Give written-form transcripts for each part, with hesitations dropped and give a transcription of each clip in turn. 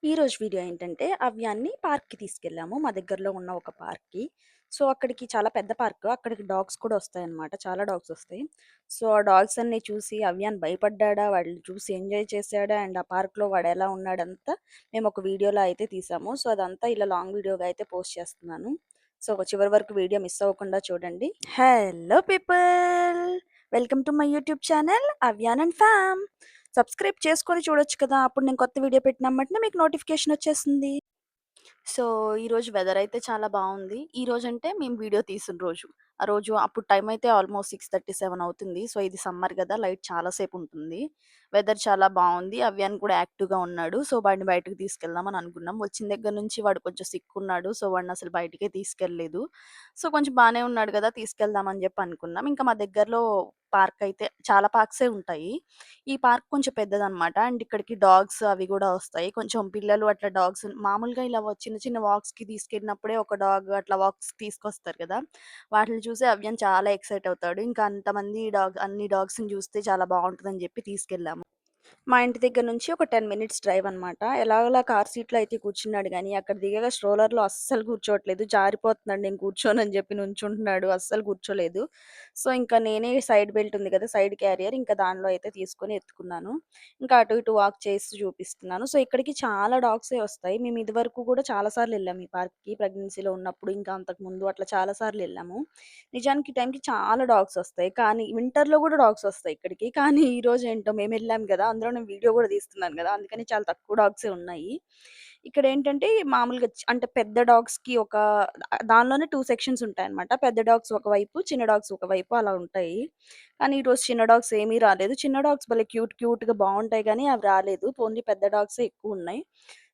ఈరోజు వీడియో ఏంటంటే, అవ్యాన్ని పార్క్‌కి తీసుకెళ్ళాము. మా దగ్గరలో ఉన్న ఒక పార్క్‌కి. సో, అక్కడికి చాలా పెద్ద పార్క్. అక్కడికి డాగ్స్ కూడా వస్తాయన్నమాట. చాలా డాగ్స్ వస్తాయి. సో, ఆ డాగ్స్ అన్నీ చూసి అవ్యాన్ భయపడ్డాడా, వాటిని చూసి ఎంజాయ్ చేసాడా, అండ్ ఆ పార్క్‌లో వాడెలా ఉన్నాడంతా మేము ఒక వీడియోలో అయితే తీసాము. సో, అదంతా ఇలా లాంగ్ వీడియోగా అయితే పోస్ట్ చేస్తున్నాను. సో, చివరి వరకు వీడియో మిస్ అవ్వకుండా చూడండి. Hello people! Welcome to my YouTube channel Avyan and fam. Subscribe చేసుకొని చూడొచ్చు కదా! అప్పుడు నేను కొత్త వీడియో పెట్టిన వెంటనే మీకు నోటిఫికేషన్ వచ్చేస్తుంది. సో, ఈరోజు వెదర్ అయితే చాలా బావుంది. ఈరోజంటే మేము వీడియో తీసిన రోజు. ఆ రోజు అప్పుడు టైం అయితే ఆల్మోస్ట్ 6:37 అవుతుంది. సో, ఇది సమ్మర్ గదా! లైట్ చాలా సేపుంటుంది. వెదర్ చాలా బావుంది. అవ్యాన్ కూడా యాక్టివ్‌గా ఉన్నాడు. సో, వాడిని బయటకి తీసుకెళ్దామని అనుకున్నాం. వచ్చిన దగ్గర నుంచి వాడు కొంచెం సిక్కున్నాడు. సో, వాడినసలు బయటికే తీసుకెళ్ళలేదు. సో, కొంచెం బానే ఉన్నాడు గదా! తీసుకెళ్దామని జెప్పి అనుకున్నాం. ఇంకా మా దగ్గరలో పార్క్ అయితే చాలా పార్క్సే ఉంటాయి. ఈ పార్క్ కొంచెం పెద్దదనమాట. అండ్ ఇక్కడికి డాగ్స్ అవి గూడా వస్తాయి. కొంచెం పిల్లలు అట్లా డాగ్స్ మామూలుగా ఇలా చిన్న చిన్న వాక్స్‌కి తీసుకెళ్ళినప్పుడే ఒక డాగ్ అట్లా వాక్స్‌కి తీసుకొస్తారు కదా! వాటిని చూసి అవ్యన్ చాలా ఎక్సైట్ అవుతాడు. ఇంకా అంతమంది అన్ని డాగ్స్‌ని చూస్తే చాలా బావుంటదని జెప్పి తీసుకెళ్ళాము. మా ఇంటి దగ్గర నుంచి ఒక 10 మినిట్స్ డ్రైవ్ అనమాట. ఎలాగోలా కార్ సీట్‌లో అయితే కూర్చున్నాడు గానీ, అక్కడ దిగాక స్ట్రోలర్‌లో అస్సలు కూర్చోవట్లేదు. జారిపోతున్నాడు నేను కూర్చోనని జెప్పి నుంచుంటున్నాడు. అస్సలు కూర్చోలేదు. సో, ఇంకా నేనే సైడ్ బెల్ట్ ఉంది కదా! సైడ్ క్యారియర్ ఇంకా దానిలో అయితే తీసుకొని ఎత్తుకున్నాను. ఇంకా అటు ఇటు వాక్ చేస్తూ చూపిస్తున్నాను. సో, ఇక్కడికి చాలా డాగ్సే వస్తాయి. మేము ఇదివరకు కూడా చాలా సార్లు ఎళ్ళాము ఈ పార్క్‌కి. ప్రెగ్నెన్సీలో ఉన్నప్పుడు, ఇంకా అంతకుముందు అట్లా చాలా సార్లు ఎళ్ళాము. నిజానికి ఈ టైంకి చాలా డాగ్స్ ఒస్తాయి. కానీ వింటర్‌లో గూడా డాగ్స్ ఒస్తాయి ఇక్కడికి. కానీ ఈరోజేంటో మేమెళ్ళాం గదా! అందులో నేను వీడియో గూడా తీస్తున్నాను గదా! అందుకని చాలా తక్కువ డాగ్సే ఉన్నాయి. ఇక్కడేంటంటే మామూలుగా అంటే పెద్ద డాగ్స్‌కి ఒక దానిలోనే 2 సెక్షన్స్ ఉంటాయన్నమాట. పెద్ద డాగ్స్ ఒకవైపు, చిన్న డాగ్స్ ఒకవైపు అలా ఉంటాయి. కానీ ఈరోజు చిన్న డాగ్స్ ఏమీ రాలేదు. చిన్న డాగ్స్ భలే క్యూట్‌గా బావుంటాయి గానీ అవి రాలేదు. ఓన్లీ పెద్ద డాగ్సే ఎక్కువున్నాయి.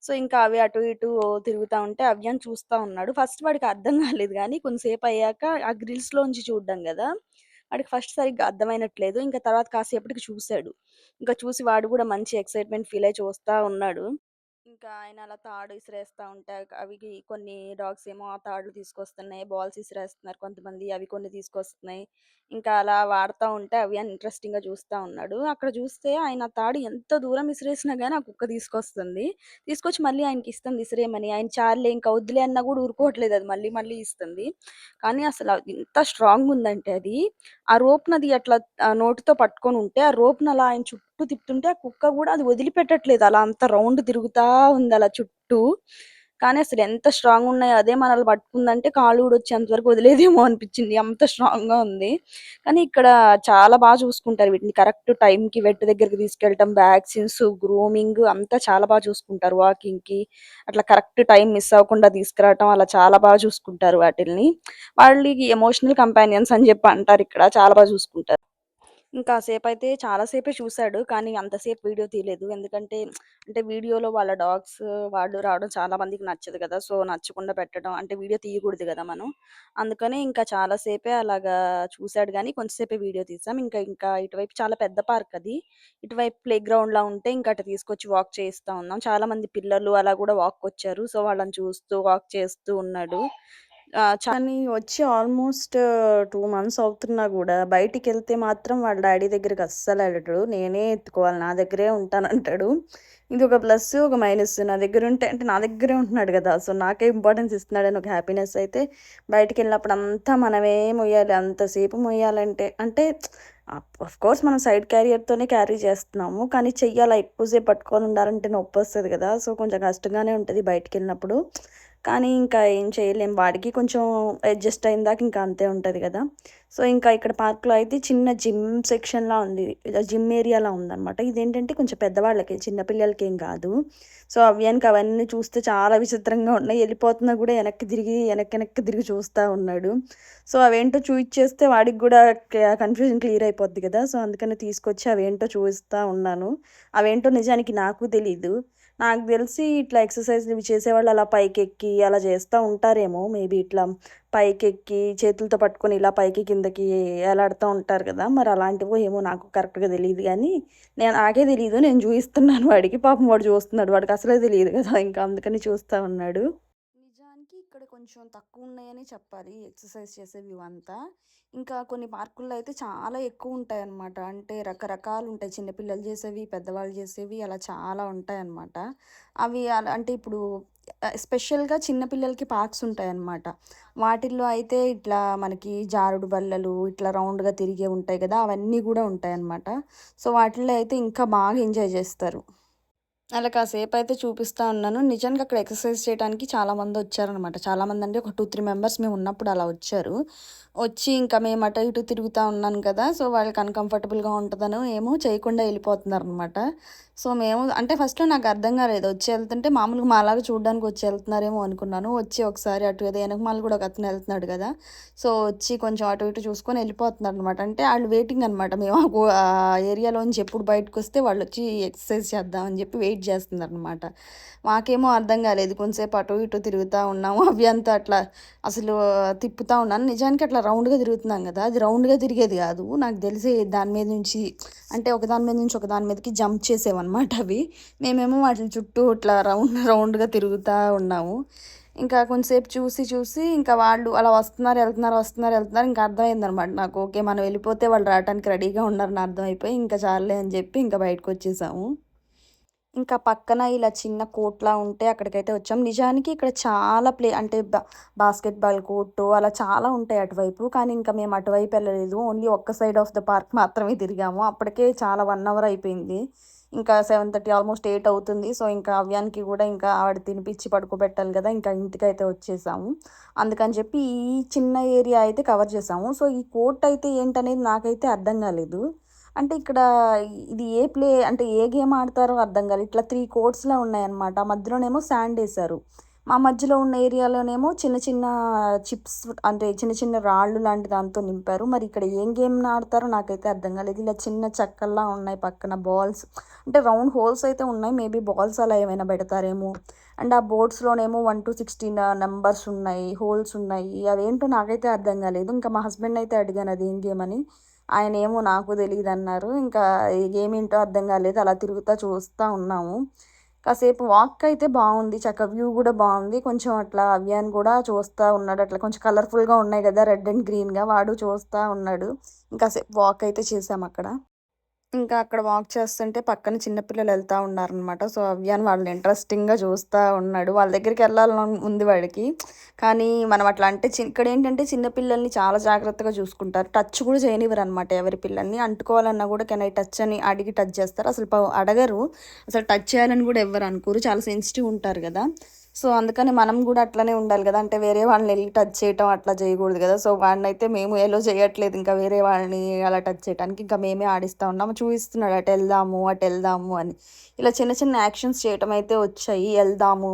సో, ఇంకా అవి అటు ఇటు తిరుగుతా ఉంటే అవ్యాన్ చూస్తా ఉన్నాడు. ఫస్ట్ వాడికి అర్థం కాలేదు గానీ కొంసేపయ్యాక ఆ గ్రిల్స్‌లోంచి చూడ్డం గదా! వాడికి ఫస్ట్ సరిగ్గా అర్థమైనట్లేదు. ఇంక తర్వాత కాసేపటికి చూసాడు. ఇంక చూసి వాడు గూడా మంచి ఎక్సైట్‌మెంట్ ఫీల్ అయ్యి చూస్తా ఉన్నాడు. ఇంకా ఆయన అలా తాడు ఇసిరేస్తా ఉంటే అవి కొన్ని డాగ్స్ ఏమో ఆ తాడులు తీసుకొస్తున్నాయి. బాల్స్ ఇసిరేస్తున్నారు కొంతమంది. అవి కొన్ని తీసుకొస్తున్నాయి. ఇంకా అలా వాడతా ఉంటే అవి అని ఇంట్రెస్టింగ్‌గా చూస్తా ఉన్నాడు. అక్కడ చూస్తే ఆయన ఆ తాడు ఎంత దూరం ఇసిరేసినా గాని ఆ కుక్క తీసుకొస్తుంది. తీసుకొచ్చి మళ్ళీ ఆయనకిస్తుంది ఇసిరేయమని. ఆయన చాలులే ఇంక వద్దులే అన్నా కూడా ఊరుకోవట్లేదు అది. మళ్ళీ మళ్ళీ ఇస్తుంది. కానీ అసలు ఎంత స్ట్రాంగుందంటే అది, ఆ రోప్‌నది అట్లా నోటితో పట్టుకొనుంటే, ఆ రోప్‌ని అలా ఆయన చుట్టూ తిప్పుతుంటే, ఆ కుక్క గూడా అది వదిలిపెట్టట్లేదు. అలా అంత రౌండ్ తిరుగుతా ఉందలా చుట్టూ. కానీ అసలెంత స్ట్రాంగున్నాయో, అదే మనల్ని పట్టుకుందంటే కాళ్ళు ఊడొచ్చేంత వరకు వదిలేదేమో అనిపిచ్చింది. అంత స్ట్రాంగ్‌గా ఉంది. కానీ ఇక్కడ చాలా చూసుకుంటారు వీటిని. కరెక్ట్ టైంకి వెట్ దగ్గరికి తీసుకెళ్ళటం, వ్యాక్సిన్స్, గ్రూమింగ్ అంతా చాలా చూసుకుంటారు. వాకింగ్‌కి అట్లా కరెక్ట్ టైం మిస్ అవ్వకుండా తీసుకురావటం అలా చాలా చూసుకుంటారు వాటిల్ని. వాళ్ళకి ఎమోషనల్ కంపానియన్స్ అని జెప్పి అంటారిక్కడ. చాలా చూసుకుంటారు. ఇంకా సేపయితే చాలా సేపే చూసాడు. కానీ అంతసేపు వీడియో తీయలేదు. ఎందుకంటే అంటే వీడియోలో వాళ్ళ డాగ్స్ వాళ్ళు రావడం చాలా మందికి నచ్చదు గదా! సో, నచ్చకుండా పెట్టడం అంటే వీడియో తీయకూడదు గదా మనం. అందుకని ఇంకా చాలా సేపే అలాగా చూసాడు గానీ కొంచెం సేపే వీడియో తీసాం. ఇంకా ఇటువైపు చాలా పెద్ద పార్క్ అది. ఇటువైపు ప్లే గ్రౌండ్‌లా ఉంటే ఇంక అటు తీసుకొచ్చి వాక్ చేయిస్తా ఉన్నాం. చాలా మంది పిల్లలు అలా గూడా వాక్‌కొచ్చారు. సో, వాళ్ళని చూస్తూ వాక్ చేస్తూ ఉన్నాడు. కానీ వచ్చి ఆల్మోస్ట్ 2 మంత్స్ అవుతున్నా గూడా బయటికెళ్తే మాత్రం వాళ్ళ డ్యాడీ దగ్గరికి అస్సలెళ్ళడు. నేనే ఎత్తుకోవాలి. నా దగ్గరే ఉంటానంటాడు. ఇదొక ప్లస్, ఒక మైనస్. నా దగ్గరుంటే అంటే నా దగ్గరే ఉంటున్నాడు గదా! సో, నాకే ఇంపార్టెన్స్ ఇస్తున్నాడని ఒక హ్యాపీనెస్ అయితే బయటికెళ్ళినప్పుడంతా మనమే మొయ్యాలి. అంతసేపు మొయ్యాలంటే అంటే ఆఫ్‌కోర్స్ మనం సైడ్ క్యారియర్‌తోనే క్యారీ చేస్తున్నాము. కానీ చెయ్యాలా ఎక్కువ సేపు పట్టుకొని ఉండాలంటే నొప్పొస్తది గదా! సో, కొంచెం కష్టంగానే ఉంటది బయటికెళ్ళినప్పుడు. కానీ ఇంకా ఏం చేయలేం. వాడికి కొంచెం అడ్జస్ట్ అయ్యేదాకా ఇంకా అంతే ఉంటది గదా! సో, ఇంకా ఇక్కడ పార్క్‌లో అయితే చిన్న జిమ్ సెక్షన్‌లా ఉంది. జిమ్ ఏరియాలా ఉందనమాట. ఇదేంటంటే కొంచెం పెద్దవాళ్ళకి, చిన్న పిల్లలకేం కాదు. సో, అవ్యానికి అవన్నీ చూస్తే చాలా విచిత్రంగా ఉన్నాయి. ఎళ్ళిపోతున్నా గూడా వెనక్కి తిరిగి చూస్తా ఉన్నాడు. సో, అవేంటో చూయిచ్చేస్తే వాడికి గూడా కన్‌ఫ్యూజన్ క్లియర్ అయిపోద్ది గదా! సో, అందుకని తీసుకొచ్చి అవేంటో చూయిస్తా ఉన్నాను. అవేంటో నిజానికి నాకు తెలీదు. నాకు తెలిసి ఇట్లా ఎక్సర్‌సైజ్‌లు ఇవి చేసేవాళ్ళు అలా పైకెక్కి అలా చేస్తా ఉంటారేమో! మేబీ ఇట్లా పైకెక్కి చేతులతో పట్టుకొని ఇలా పైకి కిందకి ఎలాడుతా ఉంటారు కదా! మరి అలాంటివో ఏమో నాకు కరెక్ట్‌గా తెలీదు గానీ, నాకే తెలీదు. నేను చూయిస్తున్నాను వాడికి. పాపం వాడు చూస్తున్నాడు. వాడికి అసలే తెలీదు కదా! ఇంకా అందుకని చూస్తా ఉన్నాడు. నిజానికి ఇక్కడ కొంచెం తక్కువున్నాయనే చెప్పాలి ఎక్సర్సైజ్ చేసేవి ఇవంతా. ఇంకా కొన్ని పార్కుల్లో అయితే చాలా ఎక్కువుంటాయన్నమాట. అంటే రకరకాలుంటాయి. చిన్న పిల్లలు చేసేవి, పెద్దవాళ్ళు చేసేవి అలా చాలా ఉంటాయన్నమాట. అవి అంటే ఇప్పుడు స్పెషల్‌గా చిన్న పిల్లలకి పార్క్స్ ఉంటాయన్నమాట. వాటిల్లో అయితే ఇట్లా మనకి జారుడు బల్లలు, ఇట్లా రౌండ్‌గా తిరిగేవి ఉంటాయి కదా! అవన్నీ గూడా ఉంటాయన్నమాట. సో, వాటిల్లో అయితే ఇంకా బాగా ఎంజాయ్ చేస్తారు. అలా కాసేపయితే చూపిస్తా ఉన్నాను. నిజంగా అక్కడ ఎక్సర్సైజ్ చేయటానికి చాలామందొచ్చారనమాట. చాలామందంటే ఒక 2, 3 మెంబర్స్ మేమున్నప్పుడు అలా వచ్చారు. వచ్చి ఇంకా మేము అటు ఇటు తిరుగుతా ఉన్నాను కదా! సో, వాళ్ళకి అన్‌కంఫర్టబుల్‌గా ఉంటదనో ఏమో చేయకుండా ఎళ్ళిపోతున్నారనమాట. సో, మేము అంటే ఫస్ట్‌లో నాకు అర్థం కాలేదు. వచ్చి ఎళ్తుంటే మామూలుగా మాలాగా చూడ్డానికి వచ్చి ఎళ్తున్నారేమో అనుకున్నాను. వచ్చి ఒకసారి అటు ఏదో ఎనకమాల కూడా ఒకతను ఎళ్తున్నాడు కదా! సో, వచ్చి కొంచెం అటు ఇటు చూసుకొని ఎళ్ళిపోతున్నారనమాట. అంటే ఆళ్ళు వెయిటింగ్ అనమాట. మేము ఆ ఏరియాలోంచి ఎప్పుడు బయటకొస్తే వాళ్ళొచ్చి ఎక్సర్సైజ్ చేద్దామని చెప్పి వెయిట్ చేస్తున్నారనమాట. మాకేమో అర్థం కాలేదు. కొంతసేపు అటు ఇటు తిరుగుతా ఉన్నాము. అవి అంతా అట్లా అసలు తిప్పుతా ఉన్నాను. నిజానికి అట్లా రౌండ్‌గా తిరుగుతున్నాం కదా! అది రౌండ్‌గా తిరిగేది కాదు. నాకు తెలిసి దాని మీద నుంచి అంటే ఒకదాని మీద నుంచి ఒకదాని మీదకి జంప్ చేసేవన్నమాట అవి. మేమేమో వాటిలి చుట్టూ ఇట్లా రౌండ్‌గా తిరుగుతా ఉన్నాము. ఇంకా కొంతసేపు చూసి ఇంకా వాళ్ళు అలా వస్తున్నారు. ఇంకా అర్థమైందనమాట నాకు. ఓకే. మనం వెళ్ళిపోతే వాళ్ళు రావటానికి రెడీగా ఉన్నారని అర్థమైపోయి, ఇంకా చాలులే అని చెప్పి ఇంకా బయటకొచ్చేసాము. ఇంకా పక్కన ఇలా చిన్న కోర్ట్‌లా ఉంటే అక్కడికైతే వచ్చాం. నిజానికి ఇక్కడ చాలా అంటే బాస్కెట్‌బాల్ కోర్టు అలా చాలా ఉంటాయి అటువైపు. కానీ ఇంకా మేము అటువైపు ఎళ్ళలేదు. ఓన్లీ ఒక్క సైడ్ ఆఫ్ ద పార్క్ మాత్రమే తిరిగాము. అప్పటికే చాలా 1 అవర్ అయిపోయింది. ఇంకా 7:30 ఆల్మోస్ట్ 8 అవుతుంది. సో, ఇంకా అవ్యానికి గూడా ఇంకా ఆవిడ తినిపిచ్చి పడుకోబెట్టాలి గదా! ఇంకా ఇంటికైతే వచ్చేసాము. అందుకని చెప్పి ఈ చిన్న ఏరియా అయితే కవర్ చేసాము. సో, ఈ కోర్ట్ అయితే ఏంటనేది నాకైతే అర్థం గాలేదు. అంటే ఇక్కడ ఇది అంటే ఏ గేమ్ ఆడతారో అర్థం కాలే. ఇట్లా 3 కోర్ట్స్‌లా ఉన్నాయన్నమాట. మధ్యలోనేమో శాండేశారు. మా మధ్యలో ఉన్న ఏరియాలోనేమో చిన్న చిన్న చిప్స్ అంటే చిన్న చిన్న రాళ్ళు లాంటి దాంతో నింపారు. మరి ఇక్కడ ఏం గేమ్ ఆడతారో నాకైతే అర్థం కాలేదు. ఇలా చిన్న చెక్కల్లా ఉన్నాయి పక్కన బాల్స్ అంటే రౌండ్ హోల్స్ అయితే ఉన్నాయి. మేబీ బాల్స్ అలా ఏమైనా పెడతారేమో. అండ్ ఆ బోర్డ్స్‌లోనేమో 1-16 నంబర్స్ ఉన్నాయి. హోల్స్ ఉన్నాయి. అవేంటో నాకైతే అర్థం కాలేదు. ఇంకా మా హస్బెండ్‌ని అయితే అడిగాను అదేం గేమ్ అని. ఆయనేమో నాకు తెలీదన్నారు. ఇంకా ఈ గేమేంటో అర్థం కాలేదు. అలా తిరుగుతా చూస్తా ఉన్నాము. కాసేపు వాక్ అయితే బావుంది. చక్కగా వ్యూ గూడా బావుంది. కొంచెం అట్లా అవ్యాన్ గూడా చూస్తా ఉన్నాడు. అట్లా కొంచెం కలర్‌ఫుల్‌గా ఉన్నాయి గదా! రెడ్ అండ్ గ్రీన్‌గా వాడు చూస్తా ఉన్నాడు. ఇంకాసేపు వాక్ అయితే చేశామక్కడ. ఇంకా అక్కడ వాక్ చేస్తుంటే పక్కన చిన్న పిల్లలు ఎళ్తా ఉన్నారనమాట. సో, అవ్యాన్ వాళ్ళని ఇంట్రెస్టింగ్‌గా చూస్తా ఉన్నాడు. వాళ్ళ దగ్గరికెళ్ళాలని ఉంది వాడికి. కానీ మనం అట్లా అంటే ఇక్కడేంటంటే చిన్న పిల్లల్ని చాలా జాగ్రత్తగా చూసుకుంటారు. టచ్ కూడా చేయనివ్వరనమాట ఎవరి పిల్లల్ని. అంటుకోవాలన్నా కూడా కెన్ ఐ టచ్ అని అడిగి టచ్ చేస్తారు. అసలు అడగరు. అసలు టచ్ చేయాలని కూడా ఎవ్వరు అనుకోరు. చాలా సెన్సిటివ్ ఉంటారు గదా! సో, అందుకని మనం గూడా అట్లనే ఉండాలి గదా! అంటే వేరే వాళ్ళనెళ్లి టచ్ చేయటం అట్లా చేయకూడదు గదా! సో, వాడినైతే మేము ఎలో చేయట్లేదు. ఇంకా వేరే వాళ్ళని అలా టచ్ చేయటానికి. ఇంకా మేమే ఆడిస్తా ఉన్నాము. చూపిస్తున్నాడు అటెళ్దాము, అటెళ్దాము అని. ఇలా చిన్న చిన్న యాక్షన్స్ చేయటం అయితే వచ్చాయి. ఎళ్దాము,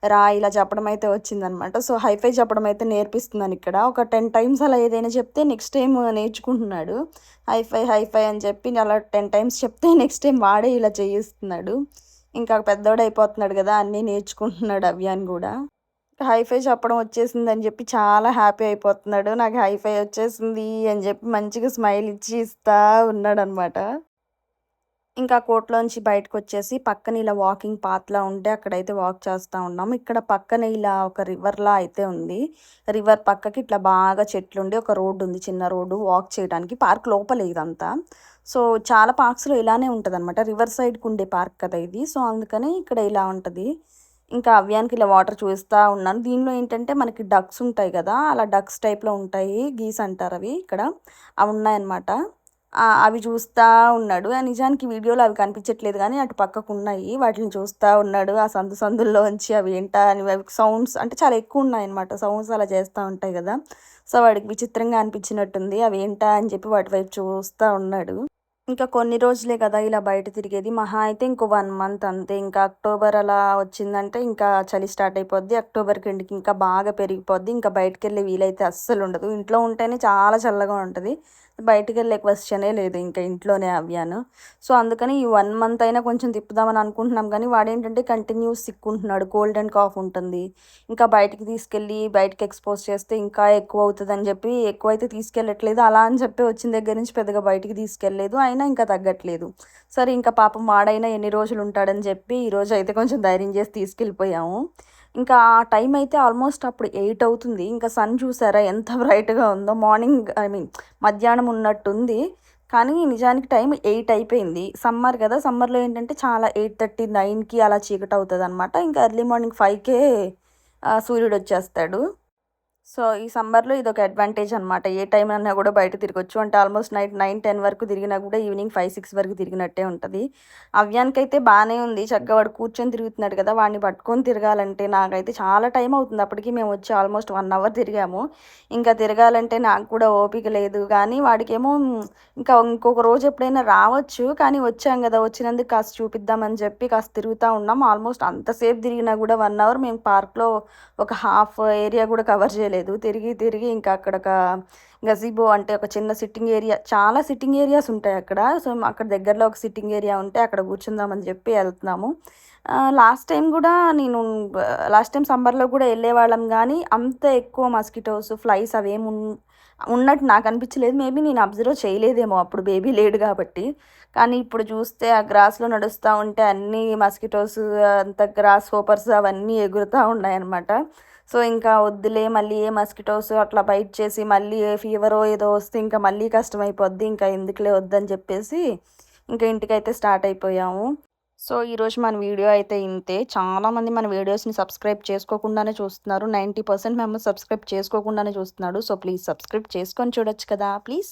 రా ఇలా చెప్పడం అయితే వచ్చిందనమాట. సో, హైఫై చెప్పడం అయితే నేర్పిస్తున్నానిక్కడ. ఒక 10 టైమ్స్ అలా ఏదైనా చెప్తే నెక్స్ట్ టైమ్ నేర్చుకుంటున్నాడు. హైఫై అని చెప్పి అలా 10 టైమ్స్ చెప్తే నెక్స్ట్ టైమ్ వాడే ఇలా చేయిస్తున్నాడు. ఇంకా పెద్దోడయిపోతున్నాడు గదా! అన్నీ నేర్చుకుంటున్నాడు అవ్యాన్ గూడా. హైఫై చెప్పడం వచ్చేసిందని జెప్పి చాలా హ్యాపీ అయిపోతున్నాడు. నాకు హైఫై వచ్చేసింది అని జెప్పి మంచిగా స్మైల్ ఇచ్చి ఇస్తా ఉన్నాడనమాట. ఇంకా కోర్ట్‌లోంచి బయటకొచ్చేసి పక్కన ఇలా వాకింగ్ పాత్‌లా ఉంటే అక్కడైతే వాక్ చేస్తా ఉన్నాం. ఇక్కడ పక్కన ఇలా ఒక రివర్‌లా అయితే ఉంది. రివర్ పక్కకి ఇట్లా బాగా చెట్లుండి ఒక రోడ్డుంది. చిన్న రోడ్డు వాక్ చేయడానికి. పార్క్ లోపలే ఇదంతా. సో, చాలా పార్క్స్‌లో ఇలానే ఉంటదనమాట. రివర్ సైడ్‌కుండే పార్క్ కదా ఇది. సో, అందుకని ఇక్కడ ఇలా ఉంటది. ఇంకా అవ్యానికి ఇలా వాటర్ చూపిస్తా ఉన్నాను. దీనిలో ఏంటంటే మనకి డక్స్ ఉంటాయి గదా! అలా డక్స్ టైప్‌లో ఉంటాయి. గీస్ అంటారవి ఇక్కడ. అవున్నాయన్నమాట. అవి చూస్తా ఉన్నాడు. నిజానికి వీడియోలో అవి కనిపించట్లేదు గానీ, అటు పక్కకున్నాయి. వాటిలిని చూస్తా ఉన్నాడు. ఆ సందులోంచి అవి ఏంటా అని అవి సౌండ్స్ అంటే చాలా ఎక్కువున్నాయన్నమాట. సౌండ్స్ అలా చేస్తా ఉంటాయి గదా! సో, వాడికి విచిత్రంగా అనిపించినట్టుంది. అవేంటా అని చెప్పి వాటి వైపు చూస్తా ఉన్నాడు. ఇంకా కొన్ని రోజులే కదా ఇలా బయట తిరిగేది. మహా అయితే ఇంకో 1 మంత్ అంతే. ఇంకా అక్టోబర్ అలా వచ్చిందంటే ఇంకా చలి స్టార్ట్ అయిపోద్ది. అక్టోబర్‌కి ఎండ్‌కి ఇంకా బాగా పెరిగిపోద్ది. ఇంకా బయటికెళ్ళే వీలైతే అస్సలుండదు. ఇంట్లో ఉంటేనే చాలా చల్లగా ఉంటది. బయటికెళ్ళే క్వెషనే లేదు ఇంక ఇంట్లోనే అవ్యాను. సో, అందుకని ఈ 1 మంత్ అయినా కొంచెం తిప్పుదామని అనుకుంటున్నాం కానీ వాడేంటంటే కంటిన్యూస్ సిక్కుంటున్నాడు. కోల్డ్ అండ్ కాఫ్ ఉంటుంది. ఇంకా బయటికి తీసుకెళ్ళి బయటికి ఎక్స్‌పోజ్ చేస్తే ఇంకా ఎక్కువవుతదని చెప్పి ఎక్కువైతే తీసుకెళ్ళట్లేదు. అలా అని చెప్పి వచ్చిన దగ్గర నుంచి పెద్దగా బయటికి తీసుకెళ్ళలేదు. అయినా ఇంకా తగ్గట్లేదు. సరే ఇంకా పాపం వాడైనా ఎన్ని రోజులుంటాడని చెప్పి ఈరోజైతే కొంచెం ధైర్యం చేసి తీసుకెళ్ళిపోయాము. ఇంకా ఆ టైం అయితే ఆల్మోస్ట్ అప్పుడు 8 అవుతుంది. ఇంకా సన్ చూసారా ఎంత బ్రైట్‌గా ఉందో. మార్నింగ్ ఐ మీన్ మధ్యాహ్నం ఉన్నట్టుంది. కానీ నిజానికి టైం 8 అయిపోయింది. సమ్మర్ గదా! సమ్మర్‌లో ఏంటంటే చాలా 8:30, 9కి అలా చీకటవుతదనమాట. ఇంకా ఎర్లీ మార్నింగ్ 5కే సూర్యుడొచ్చేస్తాడు. సో, ఈ సమ్మర్‌లో ఇదొక అడ్వాంటేజ్ అనమాట. ఏ టైం అన్నా గూడా బయట తిరగొచ్చు. అంటే ఆల్మోస్ట్ నైట్ 9, 10 వరకు తిరిగినా గూడా ఈవినింగ్ 5, 6 వరకు తిరిగినట్టే ఉంటది. అవ్యానికైతే బానే ఉంది. చక్కగా వాడు కూర్చొని తిరుగుతున్నాడు కదా! వాడిని పట్టుకొని తిరగాలంటే నాకైతే చాలా టైం అవుతుంది. అప్పటికి మేమొచ్చి ఆల్మోస్ట్ 1 అవర్ తిరిగాము. ఇంకా తిరగాలంటే నాకు కూడా ఓపిక లేదు. కానీ వాడికేమో ఇంకా ఇంకొక రోజు ఎప్పుడైనా రావచ్చు. కానీ వచ్చాం గదా! వచ్చినందుకు కాస్త చూపిద్దామని చెప్పి కాస్త తిరుగుతా ఉన్నాం. ఆల్మోస్ట్ అంతసేపు తిరిగినా గూడా 1 అవర్ మేము పార్క్‌లో ఒక హాఫ్ ఏరియా గూడా కవర్ జేయలేదు. తిరిగి, తిరిగి ఇంకా అక్కడొక గజీబో అంటే ఒక చిన్న సిట్టింగ్ ఏరియా చాలా సిట్టింగ్ ఏరియాస్ ఉంటాయక్కడ. సో, అక్కడ దగ్గరలో ఒక సిట్టింగ్ ఏరియా ఉంటే అక్కడ కూర్చుందామని జెప్పి ఎళ్తున్నాము. లాస్ట్ టైమ్ గూడా నేను లాస్ట్ టైమ్ సమ్మర్‌లో గూడా ఎళ్ళేవాళ్ళం గానీ, అంత ఎక్కువ మస్కిటోస్, ఫ్లైస్ అవేమి ఉన్నట్టు నాకనిపించలేదు. మేబీ నేను అబ్జర్వ్ చేయలేదేమో అప్పుడు బేబీ లేడు గాబట్టి. కానీ ఇప్పుడు చూస్తే ఆ గ్రాస్‌లో నడుస్తా ఉంటే అన్నీ మస్కిటోస్ అంత గ్రాస్ హోపర్స్ అవన్నీ ఎగురుతా ఉన్నాయన్నమాట. సో, ఇంకా వద్దులే మళ్ళీ ఏ మస్కిటోస్ అట్లా బైట్ చేసి మళ్ళీ ఏ ఫీవరో ఏదో వస్తే ఇంకా మళ్ళీ కష్టమైపోద్ది. ఇంకా ఎందుకులే వద్దని చెప్పేసి ఇంకా ఇంటికైతే స్టార్ట్ అయిపోయాము. సో, ఈరోజు మన వీడియో అయితే ఇంతే. చాలామంది మన వీడియోస్‌ని సబ్స్క్రైబ్ చేసుకోకుండానే చూస్తున్నారు. 90% మెంబర్స్ సబ్స్క్రైబ్ చేసుకోకుండానే చూస్తున్నాడు. సో, ప్లీజ్ సబ్స్క్రైబ్ చేసుకొని చూడొచ్చు కదా! ప్లీజ్.